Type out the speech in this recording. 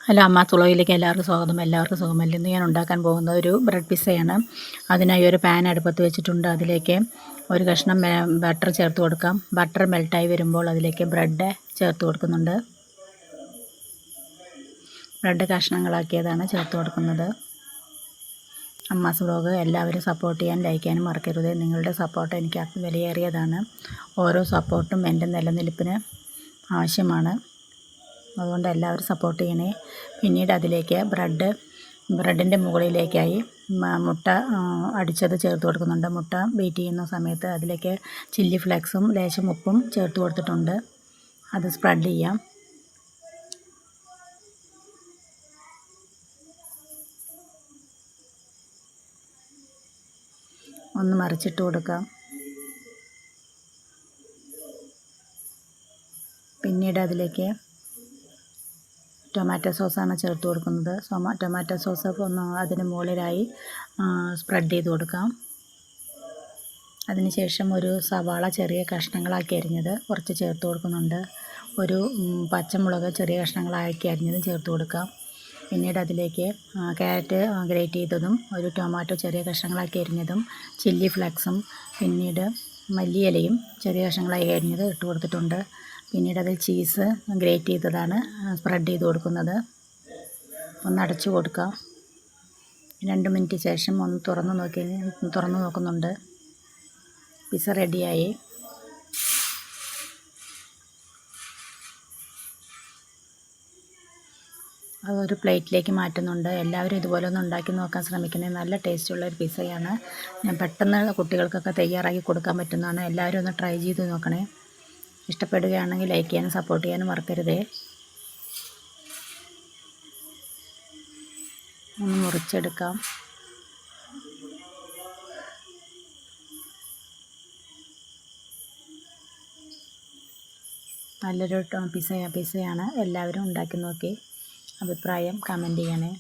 Hello അമ്മ തുളയിലേക്ക് എല്ലാവർക്കും സ്വാഗതം. എല്ലാവർക്കും സുഖമല്ല. ഇന്ന് ഞാൻ ഉണ്ടാക്കാൻ പോകുന്നത് ഒരു ബ്രെഡ് പിസ്സയാണ്. അതിനായി ഒരു പാൻ അടുപ്പത്ത് വെച്ചിട്ടുണ്ട്. അതിലേക്ക് ഒരു കഷ്ണം ബട്ടർ ചേർത്ത് കൊടുക്കാം. ബട്ടർ മെൽട്ടായി വരുമ്പോൾ അതിലേക്ക് ബ്രെഡ് ചേർത്ത് കൊടുക്കുന്നുണ്ട്. ബ്രെഡ് കഷ്ണങ്ങളാക്കിയതാണ് ചേർത്ത് കൊടുക്കുന്നത്. അമ്മാസ് വ്ലോഗ് എല്ലാവരും സപ്പോർട്ട് ചെയ്യാൻ, ലൈക്ക് ചെയ്യാനും മറക്കരുത്. നിങ്ങളുടെ സപ്പോർട്ട് എനിക്ക് വിലയേറിയതാണ്. ഓരോ സപ്പോർട്ടും എൻ്റെ നിലനിൽപ്പിന് ആവശ്യമാണ്. അതുകൊണ്ട് എല്ലാവരും സപ്പോർട്ട് ചെയ്യണേ. പിന്നീട് അതിലേക്ക് ബ്രെഡിൻ്റെ മുകളിലേക്കായി മുട്ട അടിച്ചത് ചേർത്ത് കൊടുക്കുന്നുണ്ട്. മുട്ട ബീറ്റ് ചെയ്യുന്ന സമയത്ത് അതിലേക്ക് ചില്ലി ഫ്ലേക്സും ലേശം ഉപ്പും ചേർത്ത് കൊടുത്തിട്ടുണ്ട്. അത് സ്പ്രെഡ് ചെയ്യാം. ഒന്ന് മറിച്ചിട്ട് കൊടുക്കാം. പിന്നീട് അതിലേക്ക് ടൊമാറ്റോ സോസാണ് ചേർത്ത് കൊടുക്കുന്നത്. ടൊമാറ്റോ സോസ് ഒന്ന് അതിന് മുകളിലായി സ്പ്രെഡ് ചെയ്ത് കൊടുക്കാം. അതിനുശേഷം ഒരു സവാള ചെറിയ കഷ്ണങ്ങളാക്കി അരിഞ്ഞത് കുറച്ച് ചേർത്ത് കൊടുക്കുന്നുണ്ട്. ഒരു പച്ചമുളക് ചെറിയ കഷ്ണങ്ങളാക്കി അരിഞ്ഞതും ചേർത്ത് കൊടുക്കാം. പിന്നീട് അതിലേക്ക് ക്യാരറ്റ് ഗ്രേറ്റ് ചെയ്തതും ഒരു ടൊമാറ്റോ ചെറിയ കഷ്ണങ്ങളാക്കി അരിഞ്ഞതും ചില്ലി ഫ്ലേക്സും പിന്നീട് മല്ലിയിലയും ചെറിയ കഷ്ണങ്ങളായി അരിഞ്ഞത് ഇട്ട് കൊടുത്തിട്ടുണ്ട്. പിന്നീട് അതിൽ ചീസ് ഗ്രേറ്റ് ചെയ്തതാണ് സ്പ്രെഡ് ചെയ്ത് കൊടുക്കുന്നത്. ഒന്ന് അടച്ചു കൊടുക്കാം. 2 മിനിറ്റ് ശേഷം ഒന്ന് തുറന്ന് നോക്കുന്നുണ്ട്. പിസ്സ റെഡിയായി. അതൊരു പ്ലേറ്റിലേക്ക് മാറ്റുന്നുണ്ട്. എല്ലാവരും ഇതുപോലെ ഒന്ന് ഉണ്ടാക്കി നോക്കാൻ ശ്രമിക്കണേ. നല്ല ടേസ്റ്റുള്ളൊരു പിസ്സയാണ്. ഞാൻ പെട്ടെന്ന് കുട്ടികൾക്കൊക്കെ തയ്യാറാക്കി കൊടുക്കാൻ പറ്റുന്നതാണ്. എല്ലാവരും ഒന്ന് ട്രൈ ചെയ്ത് നോക്കണേ. ഇഷ്ടപ്പെടുകയാണെങ്കിൽ ലൈക്ക് ചെയ്യാനും സപ്പോർട്ട് ചെയ്യാനും മറക്കരുതേ. ഒന്ന് മുറിച്ചെടുക്കാം. നല്ലൊരു പിസ്സയാണ്. എല്ലാവരും ഉണ്ടാക്കി നോക്കി അഭിപ്രായം കമൻറ്റ് ചെയ്യണേ.